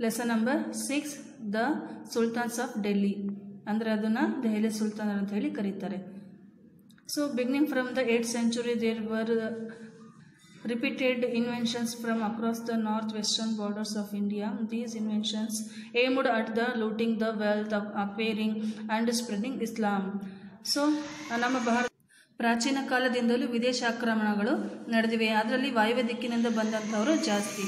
Lesson number 6 the sultans of Delhi ಅಂದರೆ ಅದನ್ನು ದೆಹಲಿ ಸುಲ್ತಾನರು ಅಂತ ಹೇಳಿ ಕರೀತಾರೆ. So beginning from the 8th century there were repeated inventions from across the northwestern borders of India. These inventions aimed at the looting the wealth of acquiring and spreading Islam. So ನಮ್ಮ ಪ್ರಾಚೀನ ಕಾಲದಿಂದಲೂ ವಿದೇಶ ಆಕ್ರಮಣಗಳು ನಡೆದಿವೆ. ಅದರಲ್ಲಿ ವಾಯುವ್ಯ ದಿಕ್ಕಿನಿಂದ ಬಂದಂಥವರು ಜಾಸ್ತಿ.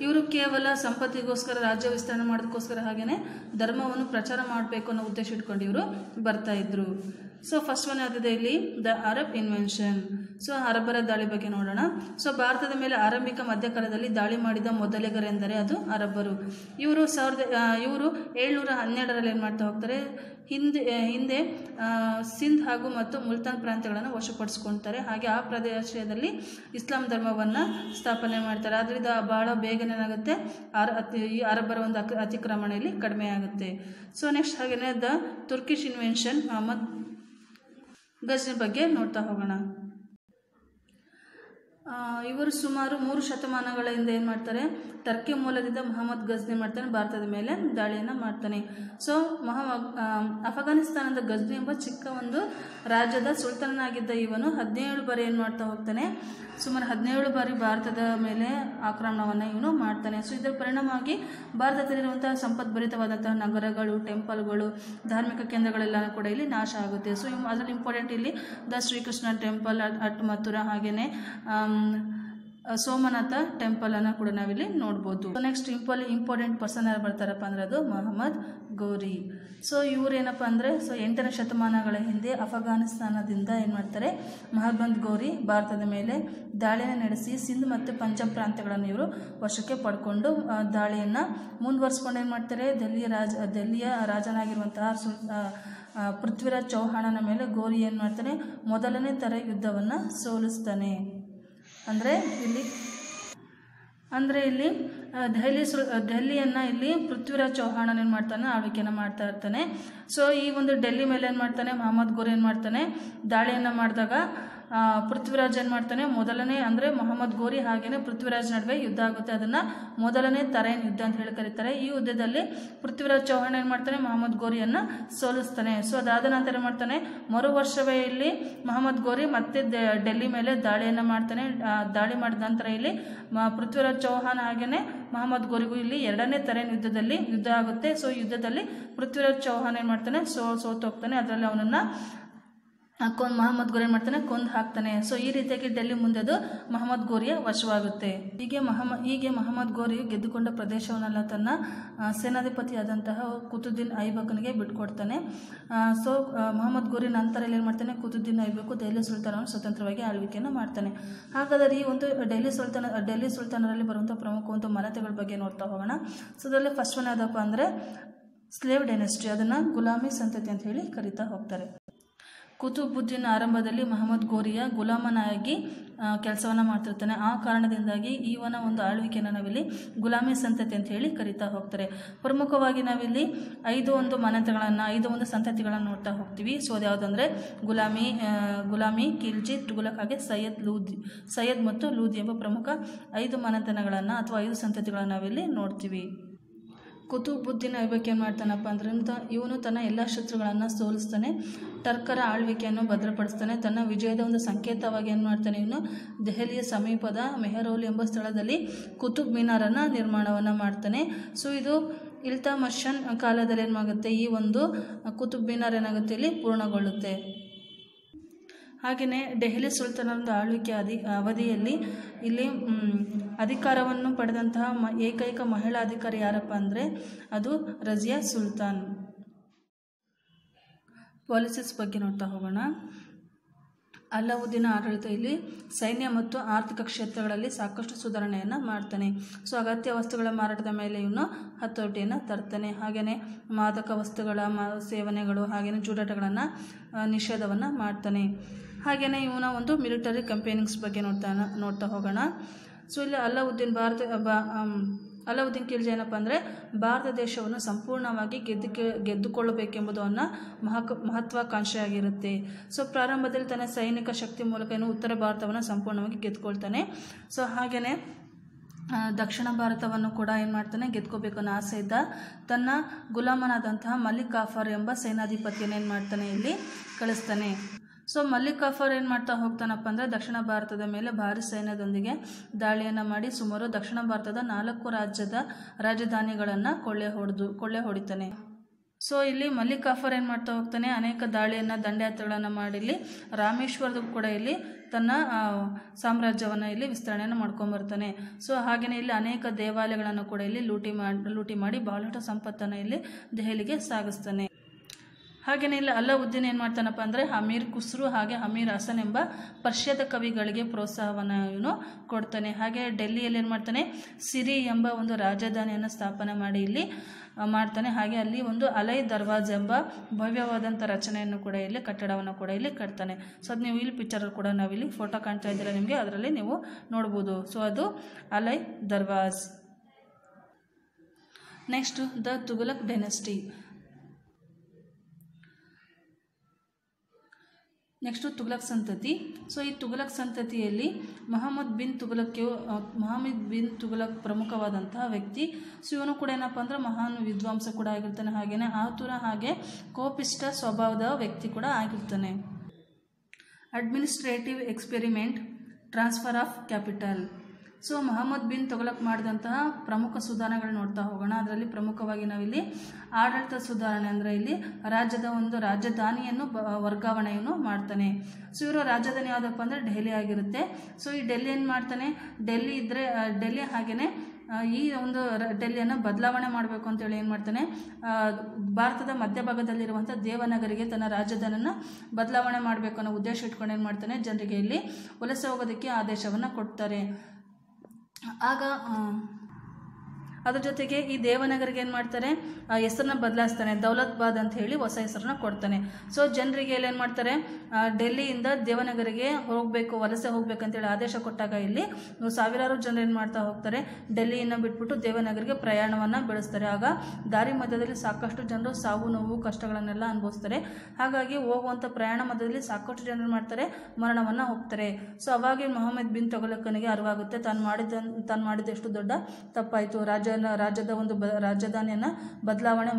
ಇವರು ಕೇವಲ ಸಂಪತ್ತಿಗೋಸ್ಕರ ರಾಜ್ಯ ವಿಸ್ತರಣೆ ಮಾಡೋದಕ್ಕೋಸ್ಕರ ಹಾಗೆಯೇ ಧರ್ಮವನ್ನು ಪ್ರಚಾರ ಮಾಡಬೇಕು ಅನ್ನೋ ಉದ್ದೇಶ ಇಟ್ಕೊಂಡು ಇವರು ಬರ್ತಾ ಇದ್ರು. ಸೊ ಫಸ್ಟ್ ಒನ್ ಆಗಿದೆ ಇಲ್ಲಿ ದ ಅರಬ್ ಇನ್ವೆನ್ಷನ್. ಸೊ ಅರಬ್ಬರ ದಾಳಿ ಬಗ್ಗೆ ನೋಡೋಣ. ಸೊ ಭಾರತದ ಮೇಲೆ ಆರಂಭಿಕ ಮಧ್ಯಕಾಲದಲ್ಲಿ ದಾಳಿ ಮಾಡಿದ ಮೊದಲಿಗರೆಂದರೆ ಅದು ಅರಬ್ಬರು. ಇವರು 1712ರಲ್ಲಿ ಏನು ಮಾಡ್ತಾ ಹೋಗ್ತಾರೆ, ಹಿಂದೆ ಸಿಂಧ್ ಹಾಗೂ ಮತ್ತು ಮುಲ್ತಾನ್ ಪ್ರಾಂತ್ಯಗಳನ್ನು ವಶಪಡಿಸ್ಕೊಳ್ತಾರೆ. ಹಾಗೆ ಆ ಪ್ರದೇಶದಲ್ಲಿ ಇಸ್ಲಾಂ ಧರ್ಮವನ್ನು ಸ್ಥಾಪನೆ ಮಾಡ್ತಾರೆ. ಅದರಿಂದ ಬಹಳ ಬೇಗನೆ ಏನಾಗುತ್ತೆ, ಈ ಅರಬ್ಬರ ಒಂದು ಅತಿಕ್ರಮಣೆಯಲ್ಲಿ ಕಡಿಮೆ ಆಗುತ್ತೆ. ಸೊ ನೆಕ್ಸ್ಟ್ ಹಾಗೆಯೇ ದ ತುರ್ಕಿಶ್ ಇನ್ವೆನ್ಷನ್ ಮೊಹಮ್ಮದ್ ಗಜ್ನಿ ಬಗ್ಗೆ ನೋಡ್ತಾ ಹೋಗೋಣ. ಇವರು ಸುಮಾರು 3 ಶತಮಾನಗಳ ಹಿಂದೆ ಏನು ಮಾಡ್ತಾರೆ, ಟರ್ಕಿ ಮೂಲದಿಂದ ಮೊಹಮ್ಮದ್ ಗಜ್ನಿ ಮಾಡ್ತಾನೆ, ಭಾರತದ ಮೇಲೆ ದಾಳಿಯನ್ನು ಮಾಡ್ತಾನೆ. ಸೊ ಅಫ್ಘಾನಿಸ್ತಾನದ ಗಜ್ನಿ ಎಂಬ ಚಿಕ್ಕ ಒಂದು ರಾಜ್ಯದ ಸುಲ್ತಾನನಾಗಿದ್ದ ಇವನು 17 ಬಾರಿ ಏನು ಮಾಡ್ತಾ ಹೋಗ್ತಾನೆ, ಸುಮಾರು 17 ಬಾರಿ ಭಾರತದ ಮೇಲೆ ಆಕ್ರಮಣವನ್ನು ಇವನು ಮಾಡ್ತಾನೆ. ಸೊ ಇದರ ಪರಿಣಾಮವಾಗಿ ಭಾರತದಲ್ಲಿರುವಂತಹ ಸಂಪದ್ಭರಿತವಾದಂತಹ ನಗರಗಳು, ಟೆಂಪಲ್ಗಳು, ಧಾರ್ಮಿಕ ಕೇಂದ್ರಗಳೆಲ್ಲ ಕೂಡ ಇಲ್ಲಿ ನಾಶ ಆಗುತ್ತೆ. ಸೊ ಅದರಲ್ಲಿ ಇಂಪಾರ್ಟೆಂಟ್ ಇಲ್ಲಿ the Shri Krishna temple at Mathura, ಹಾಗೆಯೇ ಸೋಮನಾಥ ಟೆಂಪಲ್ ಅನ್ನು ಕೂಡ ನಾವಿಲ್ಲಿ ನೋಡ್ಬೋದು. ನೆಕ್ಸ್ಟ್ ಇಂಪಾರ್ಟೆಂಟ್ ಪರ್ಸನ್ ಯಾರು ಬರ್ತಾರಪ್ಪ ಅಂದರೆ ಅದು ಮೊಹಮ್ಮದ್ ಗೋರಿ. ಸೊ ಇವರೇನಪ್ಪ ಅಂದರೆ 8ನೇ ಶತಮಾನಗಳ ಹಿಂದೆ ಅಫ್ಘಾನಿಸ್ತಾನದಿಂದ ಏನು ಮಾಡ್ತಾರೆ, ಮೊಹಮ್ಮದ್ ಗೋರಿ ಭಾರತದ ಮೇಲೆ ದಾಳಿಯನ್ನು ನಡೆಸಿ ಸಿಂಧ್ ಮತ್ತು ಪಂಜಾಬ್ ಪ್ರಾಂತ್ಯಗಳನ್ನು ಇವರು ವಶಕ್ಕೆ ಪಡ್ಕೊಂಡು ದಾಳಿಯನ್ನು ಮುಂದುವರಿಸ್ಕೊಂಡು ಏನು ಮಾಡ್ತಾರೆ, ದೆಹಲಿಯ ರಾಜನಾಗಿರುವಂತಹ ಪೃಥ್ವಿರಾಜ್ ಚೌಹಾಣನ ಮೇಲೆ ಗೋರಿ ಏನು ಮಾಡ್ತಾನೆ, ಮೊದಲನೇ ಥರ ಯುದ್ಧವನ್ನು ಸೋಲಿಸ್ತಾನೆ. ಅಂದರೆ ಇಲ್ಲಿ ದೆಹಲಿಯನ್ನು ಇಲ್ಲಿ ಪೃಥ್ವಿರಾಜ್ ಚೌಹಾಣನ್ ಏನು ಮಾಡ್ತಾನೆ, ಆಳ್ವಿಕೆಯನ್ನು ಮಾಡ್ತಾ ಇರ್ತಾನೆ. ಸೊ ಈ ಒಂದು ಡೆಲ್ಲಿ ಮೇಲೆ ಏನು ಮಾಡ್ತಾನೆ, ಮೊಹಮ್ಮದ್ ಗೋರಿ ಏನು ಮಾಡ್ತಾನೆ, ದಾಳಿಯನ್ನು ಮಾಡಿದಾಗ ಪೃಥ್ವಿರಾಜ್ ಏನು ಮಾಡ್ತಾನೆ, ಮೊದಲನೇ ಅಂದರೆ ಮೊಹಮ್ಮದ್ ಗೋರಿ ಹಾಗೆಯೇ ಪೃಥ್ವಿರಾಜ್ ನಡುವೆ ಯುದ್ಧ ಆಗುತ್ತೆ. ಅದನ್ನು ಮೊದಲನೇ ತರೇನ್ ಯುದ್ಧ ಅಂತ ಹೇಳಿ ಕರೀತಾರೆ. ಈ ಯುದ್ಧದಲ್ಲಿ ಪೃಥ್ವಿರಾಜ್ ಚೌಹಾಣ್ ಏನು ಮಾಡ್ತಾನೆ, ಮೊಹಮ್ಮದ್ ಗೋರಿಯನ್ನು ಸೋಲಿಸ್ತಾನೆ. ಸೊ ಅದಾದ ನಂತರ ಏನು ಮಾಡ್ತಾನೆ, ಮರು ವರ್ಷವೇ ಇಲ್ಲಿ ಮೊಹಮ್ಮದ್ ಗೋರಿ ಮತ್ತೆ ಡೆಲ್ಲಿ ಮೇಲೆ ದಾಳಿಯನ್ನು ಮಾಡ್ತಾನೆ. ದಾಳಿ ಮಾಡಿದ ನಂತರ ಇಲ್ಲಿ ಪೃಥ್ವಿರಾಜ್ ಚೌಹಾಣ್ ಹಾಗೆಯೇ ಮೊಹಮ್ಮದ್ ಗೋರಿಗೂ ಇಲ್ಲಿ 2ನೇ ತರೇನ್ ಯುದ್ಧದಲ್ಲಿ ಯುದ್ಧ ಆಗುತ್ತೆ. ಸೊ ಯುದ್ಧದಲ್ಲಿ ಪೃಥ್ವಿರಾಜ್ ಚೌಹಾಣ್ ಏನು ಮಾಡ್ತಾನೆ, ಸೋತೋಗ್ತಾನೆ. ಅದರಲ್ಲಿ ಅವನನ್ನು ಮೊಹಮ್ಮದ್ ಗೋರಿ ಏನು ಮಾಡ್ತಾನೆ, ಕೊಂದು ಹಾಕ್ತಾನೆ. ಸೊ ಈ ರೀತಿಯಾಗಿ ಡೆಲ್ಲಿ ಮುಂದೆ ಅದು ಮೊಹಮ್ಮದ್ ಗೋರಿಯ ವಶವಾಗುತ್ತೆ. ಹೀಗೆ ಮೊಹಮ್ಮದ್ ಗೋರಿಯು ಗೆದ್ದುಕೊಂಡ ಪ್ರದೇಶವನ್ನೆಲ್ಲ ತನ್ನ ಸೇನಾಧಿಪತಿಯಾದಂತಹ ಕುತುದ್ದೀನ್ ಐಬಕ್ನಿಗೆ ಬಿಟ್ಕೊಡ್ತಾನೆ. ಸೊ ಮೊಹಮ್ಮದ್ ಗೋರಿ ನಂತರ ಏನು ಮಾಡ್ತಾನೆ, ಕುತುದ್ದೀನ್ ಐಬಕ್ ದೆಹಲಿ ಸುಲ್ತಾನವನ್ನು ಸ್ವತಂತ್ರವಾಗಿ ಆಳ್ವಿಕೆಯನ್ನು ಮಾಡ್ತಾನೆ. ಹಾಗಾದರೆ ಈ ಒಂದು ಡೆಲ್ಲಿ ಸುಲ್ತಾನರಲ್ಲಿ ಬರುವಂಥ ಪ್ರಮುಖ ಒಂದು ಮನೆತಗಳ ಬಗ್ಗೆ ನೋಡ್ತಾ ಹೋಗೋಣ. ಸೊ ಅದರಲ್ಲಿ ಫಸ್ಟ್ ಒನ್ ಯಾವುದಪ್ಪ ಅಂದರೆ ಸ್ಲೇವ್ ಡೈನೆಸ್ಟಿ. ಅದನ್ನು ಗುಲಾಮಿ ಸಂತತಿ ಅಂತ ಹೇಳಿ ಕರೀತಾ ಹೋಗ್ತಾರೆ. ಕುತುಬುದ್ದೀನ್ ಆರಂಭದಲ್ಲಿ ಮೊಹಮ್ಮದ್ ಗೋರಿಯ ಗುಲಾಮನಾಗಿ ಕೆಲಸವನ್ನು ಮಾಡ್ತಿರ್ತಾನೆ. ಆ ಕಾರಣದಿಂದಾಗಿ ಇವನ ಒಂದು ಆಳ್ವಿಕೆಯನ್ನು ನಾವಿಲ್ಲಿ ಗುಲಾಮಿ ಸಂತತಿ ಅಂತ ಹೇಳಿ ಕರೀತಾ ಹೋಗ್ತಾರೆ. ಪ್ರಮುಖವಾಗಿ ನಾವಿಲ್ಲಿ 5 ಮನೆತಗಳನ್ನು 5 ಸಂತತಿಗಳನ್ನು ನೋಡ್ತಾ ಹೋಗ್ತೀವಿ. ಸೊ ಅದು ಯಾವುದಂದರೆ ಗುಲಾಮಿ, ಖಿಲ್ಜಿ, ತುಘಲಕ್ ಹಾಗೆ ಸೈಯದ್ ಮತ್ತು ಲೂದಿ ಎಂಬ ಪ್ರಮುಖ 5 ಮನೆತನಗಳನ್ನು ಅಥವಾ 5 ಸಂತತಿಗಳನ್ನು ನಾವಿಲ್ಲಿ ನೋಡ್ತೀವಿ. ಕುತುಬುದ್ದೀನ್ ಐಬಕ್ ಏನು ಮಾಡ್ತಾನಪ್ಪ ಅಂದ್ರೆ ಇವನು ತನ್ನ ಎಲ್ಲ ಶತ್ರುಗಳನ್ನು ಸೋಲಿಸ್ತಾನೆ, ಟರ್ಕರ ಆಳ್ವಿಕೆಯನ್ನು ಭದ್ರಪಡಿಸ್ತಾನೆ. ತನ್ನ ವಿಜಯದ ಒಂದು ಸಂಕೇತವಾಗಿ ಏನು ಮಾಡ್ತಾನೆ, ಇವನು ದೆಹಲಿಯ ಸಮೀಪದ ಮೆಹರೌಲಿ ಎಂಬ ಸ್ಥಳದಲ್ಲಿ ಕುತುಬ್ ಮಿನಾರನ್ನು ನಿರ್ಮಾಣವನ್ನು ಮಾಡ್ತಾನೆ. ಸೊ ಇದು ಇಲ್ತಮಷನ್ ಕಾಲದಲ್ಲಿ ಏನಾಗುತ್ತೆ, ಈ ಒಂದು ಕುತುಬ್ ಮಿನಾರ್ ಏನಾಗುತ್ತೆ ಇಲ್ಲಿ ಪೂರ್ಣಗೊಳ್ಳುತ್ತೆ. ಹಾಗೆಯೇ ದೆಹಲಿ ಸುಲ್ತಾನರ ಆಳ್ವಿಕೆ ಅವಧಿಯಲ್ಲಿ ಇಲ್ಲಿ ಅಧಿಕಾರವನ್ನು ಪಡೆದಂತಹ ಏಕೈಕ ಮಹಿಳಾ ಅಧಿಕಾರಿ ಯಾರಪ್ಪ ಅಂದರೆ ಅದು ರಜಿಯಾ ಸುಲ್ತಾನ್. ಪಾಲಿಸಿಸ್ ಬಗ್ಗೆ ನೋಡ್ತಾ ಹೋಗೋಣ. ಅಲ್ಲಾವುದ್ದೀನ ಆಡಳಿತ ಇಲ್ಲಿ ಸೈನ್ಯ ಮತ್ತು ಆರ್ಥಿಕ ಕ್ಷೇತ್ರಗಳಲ್ಲಿ ಸಾಕಷ್ಟು ಸುಧಾರಣೆಯನ್ನು ಮಾಡ್ತಾನೆ. ಸೊ ಅಗತ್ಯ ವಸ್ತುಗಳ ಮಾರಾಟದ ಮೇಲೆ ಇವನು ಹತೋಟಿಯನ್ನು ತರ್ತಾನೆ. ಹಾಗೆಯೇ ಮಾದಕ ವಸ್ತುಗಳ ಸೇವನೆಗಳು ಹಾಗೆಯೇ ಜೂಜಾಟಗಳನ್ನು ನಿಷೇಧವನ್ನು ಮಾಡ್ತಾನೆ. ಹಾಗೆಯೇ ಇವನ ಒಂದು ಮಿಲಿಟರಿ ಕಂಪೇನಿಂಗ್ಸ್ ಬಗ್ಗೆ ನೋಡ್ತಾ ಹೋಗೋಣ. ಸೊ ಇಲ್ಲಿ ಅಲ್ಲಾವುದ್ದೀನ್ ಖಿಲ್ಜಿ ಏನಪ್ಪ ಅಂದರೆ ಭಾರತ ದೇಶವನ್ನು ಸಂಪೂರ್ಣವಾಗಿ ಗೆದ್ದುಕೊಳ್ಳಬೇಕೆಂಬುದು ಅವನ ಮಹತ್ವಾಕಾಂಕ್ಷೆಯಾಗಿರುತ್ತೆ. ಸೊ ಪ್ರಾರಂಭದಲ್ಲಿ ತನ್ನ ಸೈನಿಕ ಶಕ್ತಿ ಮೂಲಕ ಉತ್ತರ ಭಾರತವನ್ನು ಸಂಪೂರ್ಣವಾಗಿ ಗೆದ್ದುಕೊಳ್ತಾನೆ. ಸೊ ಹಾಗೆಯೇ ದಕ್ಷಿಣ ಭಾರತವನ್ನು ಕೂಡ ಏನು ಮಾಡ್ತಾನೆ ಗೆದ್ಕೋಬೇಕು ಅನ್ನೋ ಆಸೆ ಇದ್ದ ತನ್ನ ಗುಲಾಮನಾದಂತಹ ಮಲಿಕ್ ಕಾಫರ್ ಎಂಬ ಸೇನಾಧಿಪತಿಯನ್ನು ಏನು ಮಾಡ್ತಾನೆ ಇಲ್ಲಿ ಕಳಿಸ್ತಾನೆ. ಸೊ ಮಲಿಕ್ ಕಾಫರ್ ಏನು ಮಾಡ್ತಾ ಹೋಗ್ತಾನಪ್ಪ ಅಂದರೆ ದಕ್ಷಿಣ ಭಾರತದ ಮೇಲೆ ಭಾರಿ ಸೈನ್ಯದೊಂದಿಗೆ ದಾಳಿಯನ್ನು ಮಾಡಿ ಸುಮಾರು ದಕ್ಷಿಣ ಭಾರತದ 4 ರಾಜ್ಯದ ರಾಜಧಾನಿಗಳನ್ನು ಕೊಳ್ಳೆ ಹೊಡಿತಾನೆ. ಸೊ ಇಲ್ಲಿ ಮಲಿಕ್ ಕಾಫರ್ ಏನು ಮಾಡ್ತಾ ಹೋಗ್ತಾನೆ, ಅನೇಕ ದಾಳಿಯನ್ನು ದಂಡಯಾತ್ರೆಗಳನ್ನು ಮಾಡಿ ಇಲ್ಲಿ ರಾಮೇಶ್ವರದ ಕೂಡ ಇಲ್ಲಿ ತನ್ನ ಸಾಮ್ರಾಜ್ಯವನ್ನು ಇಲ್ಲಿ ವಿಸ್ತರಣೆಯನ್ನು ಮಾಡ್ಕೊಂಬರ್ತಾನೆ. ಸೊ ಹಾಗೆಯೇ ಇಲ್ಲಿ ಅನೇಕ ದೇವಾಲಯಗಳನ್ನು ಕೂಡ ಇಲ್ಲಿ ಲೂಟಿ ಮಾಡಿ ಬಹಳಷ್ಟು ಸಂಪತ್ತನ್ನು ಇಲ್ಲಿ ದೆಹಲಿಗೆ ಸಾಗಿಸ್ತಾನೆ. ಹಾಗೆಯೇ ಇಲ್ಲಿ ಅಲಾವುದ್ದೀನ್ ಏನು ಮಾಡ್ತಾನಪ್ಪ ಅಂದರೆ ಅಮೀರ್ ಖುಸ್ರು ಹಾಗೆ ಅಮೀರ್ ಹಸನ್ ಎಂಬ ಪರ್ಷ್ಯದ ಕವಿಗಳಿಗೆ ಪ್ರೋತ್ಸಾಹವನ್ನು ಇವನು ಕೊಡ್ತಾನೆ. ಹಾಗೆ ಡೆಲ್ಲಿಯಲ್ಲಿ ಏನು ಮಾಡ್ತಾನೆ, ಸಿರಿ ಎಂಬ ಒಂದು ರಾಜಧಾನಿಯನ್ನು ಸ್ಥಾಪನೆ ಮಾಡಿ ಇಲ್ಲಿ ಮಾಡ್ತಾನೆ. ಹಾಗೆ ಅಲ್ಲಿ ಒಂದು ಅಲೈ ದರ್ವಾಜ್ ಎಂಬ ಭವ್ಯವಾದಂಥ ರಚನೆಯನ್ನು ಕೂಡ ಇಲ್ಲಿ ಕಟ್ಟಡವನ್ನು ಕೂಡ ಇಲ್ಲಿ ಕಟ್ತಾನೆ. ಸೊ ಅದು ನೀವು ಇಲ್ಲಿ ಪಿಕ್ಚರಲ್ಲಿ ಕೂಡ ನಾವಿಲ್ಲಿ ಫೋಟೋ ಕಾಣ್ತಾ ಇದ್ದೀರಾ ನಿಮಗೆ, ಅದರಲ್ಲಿ ನೀವು ನೋಡ್ಬೋದು. ಸೊ ಅದು Alai Darwaza. Next the Tughlaq dynasty. Next Tughlaq ಸಂತತಿ. ಸೊ ಈ ತುಘಲಕ್ ಸಂತತಿಯಲ್ಲಿ ಮೊಹಮ್ಮದ್ ಬಿನ್ ತುಘಲಕ್ ಪ್ರಮುಖವಾದಂತಹ ವ್ಯಕ್ತಿ. ಸೊ ಇವನು ಕೂಡ ಏನಪ್ಪ ಅಂದರೆ ಮಹಾನ್ ವಿದ್ವಾಂಸ ಕೂಡ ಆಗಿರ್ತಾನೆ. ಹಾಗೆಯೇ ಆತುರ ಹಾಗೆ ಕೋಪಿಷ್ಟ ಸ್ವಭಾವದ ವ್ಯಕ್ತಿ ಕೂಡ ಆಗಿರ್ತಾನೆ. Administrative experiment, transfer of capital. So Mohammad bin Tughlaq ಮಾಡಿದಂತಹ ಪ್ರಮುಖ ಸುಧಾರಣೆಗಳು ನೋಡ್ತಾ ಹೋಗೋಣ. ಅದರಲ್ಲಿ ಪ್ರಮುಖವಾಗಿ ನಾವಿಲ್ಲಿ ಆಡಳಿತ ಸುಧಾರಣೆ ಅಂದರೆ ಇಲ್ಲಿ ರಾಜ್ಯದ ಒಂದು ರಾಜಧಾನಿಯನ್ನು ವರ್ಗಾವಣೆಯನ್ನು ಮಾಡ್ತಾನೆ. ಸೊ ಇವರು ರಾಜಧಾನಿ ಯಾವುದಪ್ಪ ಅಂದರೆ ಡೆಲ್ಲಿ ಆಗಿರುತ್ತೆ. ಸೊ ಈ ಡೆಲ್ಲಿ ಏನು ಮಾಡ್ತಾನೆ, ಡೆಲ್ಲಿ ಇದ್ದರೆ ಡೆಲ್ಲಿ ಹಾಗೆಯೇ ಈ ಒಂದು ಡೆಲ್ಲಿಯನ್ನು ಬದಲಾವಣೆ ಮಾಡಬೇಕು ಅಂತೇಳಿ ಏನು ಮಾಡ್ತಾನೆ, ಭಾರತದ ಮಧ್ಯಭಾಗದಲ್ಲಿರುವಂಥ ದೇವನಗರಿಗೆ ತನ್ನ ರಾಜಧಾನಿಯನ್ನು ಬದಲಾವಣೆ ಮಾಡಬೇಕು ಅನ್ನೋ ಉದ್ದೇಶ ಇಟ್ಕೊಂಡು ಏನು ಮಾಡ್ತಾನೆ, ಜನರಿಗೆ ಇಲ್ಲಿ ವಲಸೆ ಹೋಗೋದಕ್ಕೆ ಆದೇಶವನ್ನು ಕೊಡ್ತಾರೆ. ಆಗ ಅದ್ರ ಜೊತೆಗೆ ಈ ದೇವನಗರಿಗೆ ಏನು ಮಾಡ್ತಾರೆ, ಹೆಸರನ್ನ ಬದಲಾಯಿಸ್ತಾನೆ, ದೌಲತಾಬಾದ್ ಅಂತ ಹೇಳಿ ಹೊಸ ಹೆಸರನ್ನ ಕೊಡ್ತಾನೆ. ಸೊ ಜನರಿಗೆ ಇಲ್ಲಿ ಏನು ಮಾಡ್ತಾರೆ, ಡೆಲ್ಲಿಯಿಂದ ದೇವನಗರಿಗೆ ವಲಸೆ ಹೋಗ್ಬೇಕಂತೇಳಿ ಆದೇಶ ಕೊಟ್ಟಾಗ ಇಲ್ಲಿ ಸಾವಿರಾರು ಜನರು ಏನು ಮಾಡ್ತಾ ಹೋಗ್ತಾರೆ, ಡೆಲ್ಲಿಯನ್ನು ಬಿಟ್ಬಿಟ್ಟು ದೇವನಗರಿಗೆ ಪ್ರಯಾಣವನ್ನು ಬೆಳೆಸ್ತಾರೆ. ಆಗ ದಾರಿ ಮಧ್ಯದಲ್ಲಿ ಸಾಕಷ್ಟು ಜನರು ಸಾವು ನೋವು ಕಷ್ಟಗಳನ್ನೆಲ್ಲ ಅನುಭವಿಸ್ತಾರೆ. ಹಾಗಾಗಿ ಹೋಗುವಂಥ ಪ್ರಯಾಣ ಮಧ್ಯದಲ್ಲಿ ಸಾಕಷ್ಟು ಜನರು ಮಾಡ್ತಾರೆ, ಮರಣವನ್ನು ಹೋಗ್ತಾರೆ. ಸೊ ಅವಾಗ ಮೊಹಮ್ಮದ್ ಬಿನ್ ತುಘಲಕನಿಗೆ ಅರಿವಾಗುತ್ತೆ ತಾನು ಮಾಡಿದಷ್ಟು ದೊಡ್ಡ ತಪ್ಪಾಯಿತು, ರಾಜ್ಯದ ಒಂದು ರಾಜಧಾನಿಯನ್ನು ಬದಲಾವಣೆ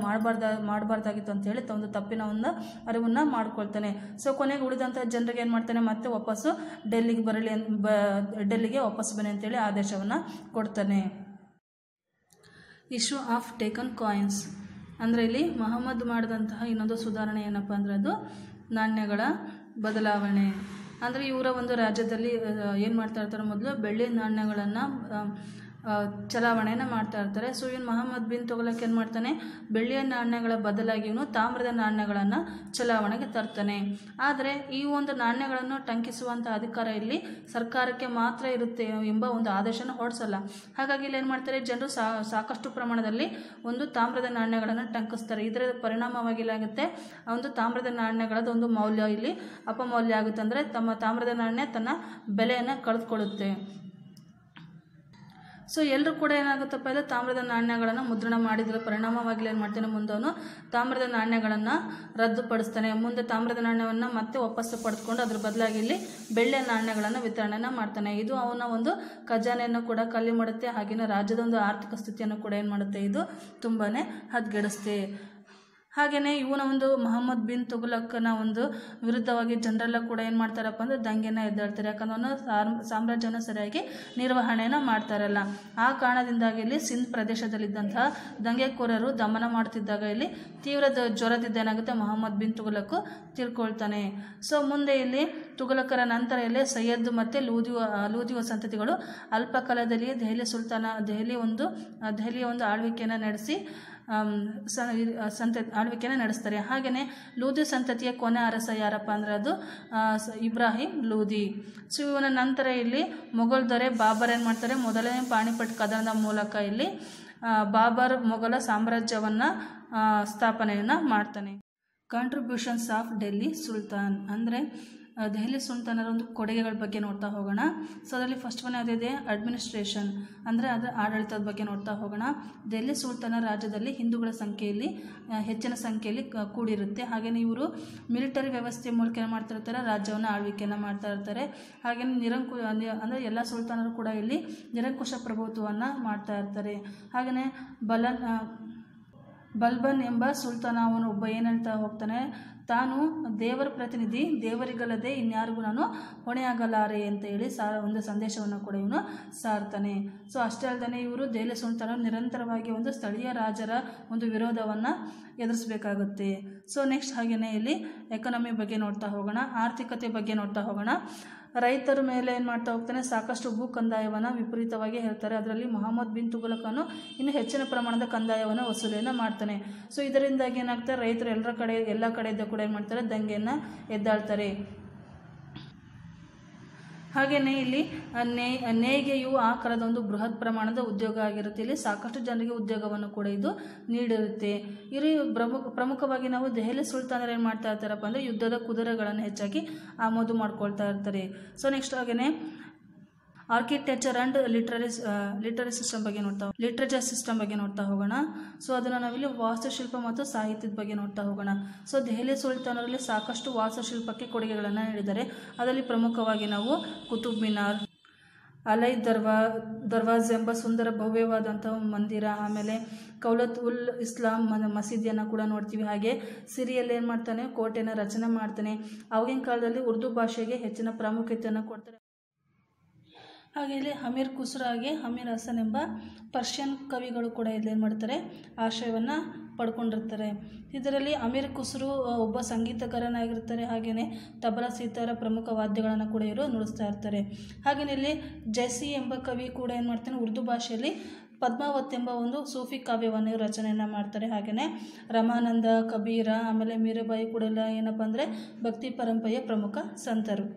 ಮಾಡಬಾರ್ದಾಗಿತ್ತು ಅಂತ ಹೇಳಿ ಒಂದು ತಪ್ಪಿನ ಒಂದು ಅರಿವನ್ನು ಮಾಡ್ಕೊಳ್ತಾನೆ. ಸೊ ಕೊನೆಗೆ ಉಳಿದಂಥ ಜನರಿಗೆ ಏನು ಮಾಡ್ತಾನೆ, ಮತ್ತೆ ವಾಪಸ್ಸು ಡೆಲ್ಲಿಗೆ ವಾಪಸ್ ಬನ್ನಿ ಅಂತೇಳಿ ಆದೇಶವನ್ನು ಕೊಡ್ತಾನೆ. ಇಶ್ಯೂ ಆಫ್ ಟೇಕನ್ ಕಾಯಿನ್ಸ್ ಅಂದರೆ ಇಲ್ಲಿ ಮೊಹಮ್ಮದ್ ಮಾಡಿದಂತಹ ಇನ್ನೊಂದು ಸುಧಾರಣೆ ಏನಪ್ಪ ಅಂದರೆ ಅದು ನಾಣ್ಯಗಳ ಬದಲಾವಣೆ. ಅಂದರೆ ಇವರ ಒಂದು ರಾಜ್ಯದಲ್ಲಿ ಏನು ಮಾಡ್ತಾ ಇರ್ತಾರೆ, ಮೊದಲು ಬೆಳ್ಳಿ ನಾಣ್ಯಗಳನ್ನು ಚಲಾವಣೆಯನ್ನು ಮಾಡ್ತಾ ಇರ್ತಾರೆ. ಸೊ ಇವನು ಮೊಹಮ್ಮದ್ ಬಿನ್ ತುಘಲಕ್ ಏನು ಮಾಡ್ತಾನೆ, ಬೆಳ್ಳಿಯ ನಾಣ್ಯಗಳ ಬದಲಾಗಿ ಇವನು ತಾಮ್ರದ ನಾಣ್ಯಗಳನ್ನು ಚಲಾವಣೆಗೆ ತರ್ತಾನೆ. ಆದರೆ ಈ ಒಂದು ನಾಣ್ಯಗಳನ್ನು ಟಂಕಿಸುವಂಥ ಅಧಿಕಾರ ಇಲ್ಲಿ ಸರ್ಕಾರಕ್ಕೆ ಮಾತ್ರ ಇರುತ್ತೆ ಎಂಬ ಒಂದು ಆದೇಶನ ಹೊರಡಿಸಲ್ಲ. ಹಾಗಾಗಿ ಇಲ್ಲಿ ಏನು ಮಾಡ್ತಾರೆ, ಜನರು ಸಾಕಷ್ಟು ಪ್ರಮಾಣದಲ್ಲಿ ಒಂದು ತಾಮ್ರದ ನಾಣ್ಯಗಳನ್ನು ಟಂಕಿಸ್ತಾರೆ. ಇದರ ಪರಿಣಾಮವಾಗಿ ಏನಾಗುತ್ತೆ, ಒಂದು ತಾಮ್ರದ ನಾಣ್ಯಗಳದ್ದು ಒಂದು ಮೌಲ್ಯ ಇಲ್ಲಿ ಅಪಮೌಲ್ಯ ಆಗುತ್ತೆ. ಅಂದರೆ ತಾಮ್ರದ ನಾಣ್ಯ ತನ್ನ ಬೆಲೆಯನ್ನು ಕಳೆದುಕೊಳ್ಳುತ್ತೆ. ಸೊ ಎಲ್ಲರೂ ಕೂಡ ಏನಾಗುತ್ತಪ್ಪ ಅಂದರೆ ತಾಮ್ರದ ನಾಣ್ಯಗಳನ್ನು ಮುದ್ರಣ ಮಾಡಿದ್ರ ಪರಿಣಾಮವಾಗಿ ಏನು ಮಾಡ್ತಾನೆ, ಮುಂದವನು ತಾಮ್ರದ ನಾಣ್ಯಗಳನ್ನು ರದ್ದುಪಡಿಸ್ತಾನೆ. ಮುಂದೆ ತಾಮ್ರದ ನಾಣ್ಯವನ್ನು ಮತ್ತೆ ವಾಪಸ್ಸು ಪಡೆದುಕೊಂಡು ಅದ್ರ ಬದಲಾಗಿ ಇಲ್ಲಿ ಬೆಳ್ಳಿಯ ನಾಣ್ಯಗಳನ್ನು ವಿತರಣೆಯನ್ನು ಮಾಡ್ತಾನೆ. ಇದು ಅವನ ಒಂದು ಖಜಾನೆಯನ್ನು ಕೂಡ ಖಾಲಿ ಮಾಡುತ್ತೆ. ಹಾಗೆಯೇ ರಾಜ್ಯದ ಒಂದು ಆರ್ಥಿಕ ಸ್ಥಿತಿಯನ್ನು ಕೂಡ ಏನು ಮಾಡುತ್ತೆ, ಇದು ತುಂಬಾ ಹದಗೆಡಿಸುತ್ತೆ. ಹಾಗೆಯೇ ಇವನ ಒಂದು ಮೊಹಮ್ಮದ್ ಬಿನ್ ತುಘಲಕ್ನ ಒಂದು ವಿರುದ್ಧವಾಗಿ ಜನರೆಲ್ಲ ಕೂಡ ಏನು ಮಾಡ್ತಾರಪ್ಪ ಅಂದರೆ ದಂಗೆಯನ್ನು ಎದ್ದೇಳ್ತಾರೆ. ಯಾಕಂದ್ರೆ ಅವನು ಸಾಮ್ರಾಜ್ಯವನ್ನು ಸರಿಯಾಗಿ ನಿರ್ವಹಣೆಯನ್ನು ಮಾಡ್ತಾರಲ್ಲ. ಆ ಕಾರಣದಿಂದಾಗಿ ಇಲ್ಲಿ ಸಿಂಧ್ ಪ್ರದೇಶದಲ್ಲಿದ್ದಂತಹ ದಂಗೆಕೋರರು ದಮನ ಮಾಡ್ತಿದ್ದಾಗ ಇಲ್ಲಿ ತೀವ್ರ ಜ್ವರದಿಂದ ಏನಾಗುತ್ತೆ, ಮೊಹಮ್ಮದ್ ಬಿನ್ ತುಘಲಕ್ ತಿಳ್ಕೊಳ್ತಾನೆ. ಸೊ ಮುಂದೆ ಇಲ್ಲಿ ತುಘಲಕರ ನಂತರ ಇಲ್ಲಿ ಸೈಯದ್ ಮತ್ತು ಲೂದಿ ಸಂತತಿಗಳು ಅಲ್ಪ ಕಾಲದಲ್ಲಿಯೇ ದೆಹಲಿಯ ಒಂದು ಆಳ್ವಿಕೆಯನ್ನು ನಡೆಸಿ ಆಳ್ವಿಕೆಯನ್ನು ನಡೆಸ್ತಾರೆ. ಹಾಗೆಯೇ ಲೂದಿ ಸಂತತಿಯ ಕೊನೆ ಅರಸ ಯಾರಪ್ಪ ಅಂದರೆ ಅದು ಇಬ್ರಾಹಿಂ ಲೂದಿ. ಸೊ ಇವನ ನಂತರ ಇಲ್ಲಿ ಮೊಘಲ್ ದೊರೆ ಬಾಬರ್ ಏನು ಮಾಡ್ತಾರೆ, ಮೊದಲನೇ ಪಾಣಿಪಟ್ ಕದನದ ಮೂಲಕ ಇಲ್ಲಿ ಬಾಬರ್ ಮೊಘಲ ಸಾಮ್ರಾಜ್ಯವನ್ನು ಸ್ಥಾಪನೆಯನ್ನು ಮಾಡ್ತಾನೆ. ಕಾಂಟ್ರಿಬ್ಯೂಷನ್ಸ್ ಆಫ್ ಡೆಲ್ಲಿ ಸುಲ್ತಾನ್ ಅಂದರೆ ದೆಹಲಿ ಸುಲ್ತಾನರ ಒಂದು ಕೊಡುಗೆಗಳ ಬಗ್ಗೆ ನೋಡ್ತಾ ಹೋಗೋಣ. ಸೊ ಅದರಲ್ಲಿ ಫಸ್ಟ್ ಒನ್ ಯಾವುದಿದೆ, ಅಡ್ಮಿನಿಸ್ಟ್ರೇಷನ್ ಅಂದರೆ ಅದರ ಆಡಳಿತದ ಬಗ್ಗೆ ನೋಡ್ತಾ ಹೋಗೋಣ. ದೆಹಲಿ ಸುಲ್ತಾನ ರಾಜ್ಯದಲ್ಲಿ ಹಿಂದೂಗಳ ಸಂಖ್ಯೆಯಲ್ಲಿ ಹೆಚ್ಚಿನ ಸಂಖ್ಯೆಯಲ್ಲಿ ಕೂಡಿರುತ್ತೆ. ಹಾಗೆಯೇ ಇವರು ಮಿಲಿಟರಿ ವ್ಯವಸ್ಥೆ ಮೂಲಕ ಏನು ಮಾಡ್ತಿರ್ತಾರೆ, ರಾಜ್ಯವನ್ನು ಆಳ್ವಿಕೆಯನ್ನು ಮಾಡ್ತಾ ಇರ್ತಾರೆ. ಹಾಗೆಯೇ ಅಂದರೆ ಎಲ್ಲ ಸುಲ್ತಾನರು ಕೂಡ ಇಲ್ಲಿ ನಿರಂಕುಶ ಪ್ರಭುತ್ವವನ್ನು ಮಾಡ್ತಾ ಇರ್ತಾರೆ. ಹಾಗೆಯೇ ಬಲ್ಬನ್ ಎಂಬ ಸುಲ್ತಾನ ಅವನು ಒಬ್ಬ ಏನು ಹೇಳ್ತಾ ಹೋಗ್ತಾನೆ, ತಾನು ದೇವರ ಪ್ರತಿನಿಧಿ, ದೇವರಿಗಲ್ಲದೆ ಇನ್ಯಾರಿಗೂ ನಾನು ಹೊಣೆಯಾಗಲಾರೆ ಅಂತ ಹೇಳಿ ಒಂದು ಸಂದೇಶವನ್ನು ಕೂಡ ಇವನು ಸಾರ್ತಾನೆ. ಸೊ ಅಷ್ಟೇ ಅಲ್ಲದೆ ಇವರು ದೆಹಲಿ ಸುಲ್ತಾನರು ನಿರಂತರವಾಗಿ ಒಂದು ಸ್ಥಳೀಯ ರಾಜರ ಒಂದು ವಿರೋಧವನ್ನು ಎದುರಿಸಬೇಕಾಗುತ್ತೆ. ಸೊ ನೆಕ್ಸ್ಟ್ ಹಾಗೆಯೇ ಇಲ್ಲಿ ಎಕಾನಮಿ ಬಗ್ಗೆ ನೋಡ್ತಾ ಹೋಗೋಣ, ಆರ್ಥಿಕತೆ ಬಗ್ಗೆ ನೋಡ್ತಾ ಹೋಗೋಣ. ರೈತರ ಮೇಲೆ ಏನು ಮಾಡ್ತಾ ಹೋಗ್ತಾನೆ, ಸಾಕಷ್ಟು ಭೂ ಕಂದಾಯವನ್ನು ವಿಪರೀತವಾಗಿ ಹೇಳ್ತಾರೆ. ಅದರಲ್ಲಿ ಮೊಹಮ್ಮದ್ ಬಿನ್ ತುಘಲಕನು ಇನ್ನೂ ಹೆಚ್ಚಿನ ಪ್ರಮಾಣದ ಕಂದಾಯವನ್ನು ವಸೂಲಿಯನ್ನು ಮಾಡ್ತಾನೆ. ಸೊ ಇದರಿಂದಾಗಿ ಏನಾಗ್ತಾರೆ, ರೈತರು ಎಲ್ಲ ಕಡೆಯಿಂದ ಕೂಡ ಏನು ಮಾಡ್ತಾರೆ, ದಂಗೆಯನ್ನು ಎದ್ದಾಳ್ತಾರೆ. ಹಾಗೆಯೇ ಇಲ್ಲಿ ನೇಯ್ಗೆಯು ಆ ಕಾಲದ ಒಂದು ಬೃಹತ್ ಪ್ರಮಾಣದ ಉದ್ಯೋಗ ಆಗಿರುತ್ತೆ. ಇಲ್ಲಿ ಸಾಕಷ್ಟು ಜನರಿಗೆ ಉದ್ಯೋಗವನ್ನು ಕೂಡ ಇದು ನೀಡಿರುತ್ತೆ. ಇಲ್ಲಿ ಪ್ರಮುಖವಾಗಿ ನಾವು ದೆಹಲಿ ಸುಲ್ತಾನರು ಏನು ಮಾಡ್ತಾ ಇರ್ತಾರಪ್ಪ ಅಂದರೆ ಯುದ್ಧದ ಕುದುರೆಗಳನ್ನು ಹೆಚ್ಚಾಗಿ ಆಮದು ಮಾಡ್ಕೊಳ್ತಾ ಇರ್ತಾರೆ. ಸೊ ನೆಕ್ಸ್ಟ್ ಹಾಗೆಯೇ ಆರ್ಕಿಟೆಕ್ಚರ್ ಆ್ಯಂಡ್ ಲಿಟರೇಚರ್ ಸಿಸ್ಟಮ್ ಬಗ್ಗೆ ನೋಡ್ತಾ ಹೋಗೋಣ. ಸೊ ಅದನ್ನು ನಾವಿಲ್ಲಿ ವಾಸ್ತುಶಿಲ್ಪ ಮತ್ತು ಸಾಹಿತ್ಯದ ಬಗ್ಗೆ ನೋಡ್ತಾ ಹೋಗೋಣ. ಸೊ ದೆಹಲಿ ಸುಲ್ತಾನರಲ್ಲಿ ಸಾಕಷ್ಟು ವಾಸ್ತುಶಿಲ್ಪಕ್ಕೆ ಕೊಡುಗೆಗಳನ್ನು ನೀಡಿದ್ದಾರೆ. ಅದರಲ್ಲಿ ಪ್ರಮುಖವಾಗಿ ನಾವು ಕುತುಬ್ ಮಿನಾರ್, ಅಲೈ ದರ್ವಾಜ್ ಎಂಬ ಸುಂದರ ಭವ್ಯವಾದಂಥ ಮಂದಿರ, ಆಮೇಲೆ ಕೌಲತ್ ಉಲ್ ಇಸ್ಲಾಂ ಮಸೀದಿಯನ್ನು ಕೂಡ ನೋಡ್ತೀವಿ. ಹಾಗೆ ಸಿರಿಯಲ್ಲಿ ಏನು ಮಾಡ್ತಾನೆ, ಕೋಟೆಯನ್ನು ರಚನೆ ಮಾಡ್ತಾನೆ. ಆವಾಗಿನ ಕಾಲದಲ್ಲಿ ಉರ್ದು ಭಾಷೆಗೆ ಹೆಚ್ಚಿನ ಪ್ರಾಮುಖ್ಯತೆಯನ್ನು ಕೊಡ್ತಾರೆ. ಹಾಗೆ ಇಲ್ಲಿ ಅಮೀರ್ ಖುಸ್ರೋ ಹಾಗೆ ಅಮೀರ್ ಹಸನ್ ಎಂಬ ಪರ್ಷಿಯನ್ ಕವಿಗಳು ಕೂಡ ಇಲ್ಲಿ ಏನು ಮಾಡ್ತಾರೆ, ಆಶ್ರಯವನ್ನು ಪಡ್ಕೊಂಡಿರ್ತಾರೆ. ಇದರಲ್ಲಿ ಅಮೀರ್ ಖುಸ್ರೋ ಒಬ್ಬ ಸಂಗೀತಗಾರನಾಗಿರ್ತಾರೆ. ಹಾಗೆಯೇ ತಬಲಾ, ಸಿತಾರ ಪ್ರಮುಖ ವಾದ್ಯಗಳನ್ನು ಕೂಡ ಇವರು ನುಡಿಸ್ತಾ ಇರ್ತಾರೆ. ಹಾಗೆಯೇ ಇಲ್ಲಿ ಜೈಸಿ ಎಂಬ ಕವಿ ಕೂಡ ಏನು ಮಾಡ್ತಾನೆ, ಉರ್ದು ಭಾಷೆಯಲ್ಲಿ ಪದ್ಮಾವತ್ ಎಂಬ ಒಂದು ಸೂಫಿ ಕಾವ್ಯವನ್ನು ರಚನೆಯನ್ನು ಮಾಡ್ತಾರೆ. ಹಾಗೆಯೇ ರಮಾನಂದ, ಕಬೀರ, ಆಮೇಲೆ ಮೀರಾಬಾಯಿ ಕೂಡ ಎಲ್ಲ ಏನಪ್ಪ ಅಂದರೆ ಭಕ್ತಿ ಪರಂಪರೆಯ ಪ್ರಮುಖ ಸಂತರು.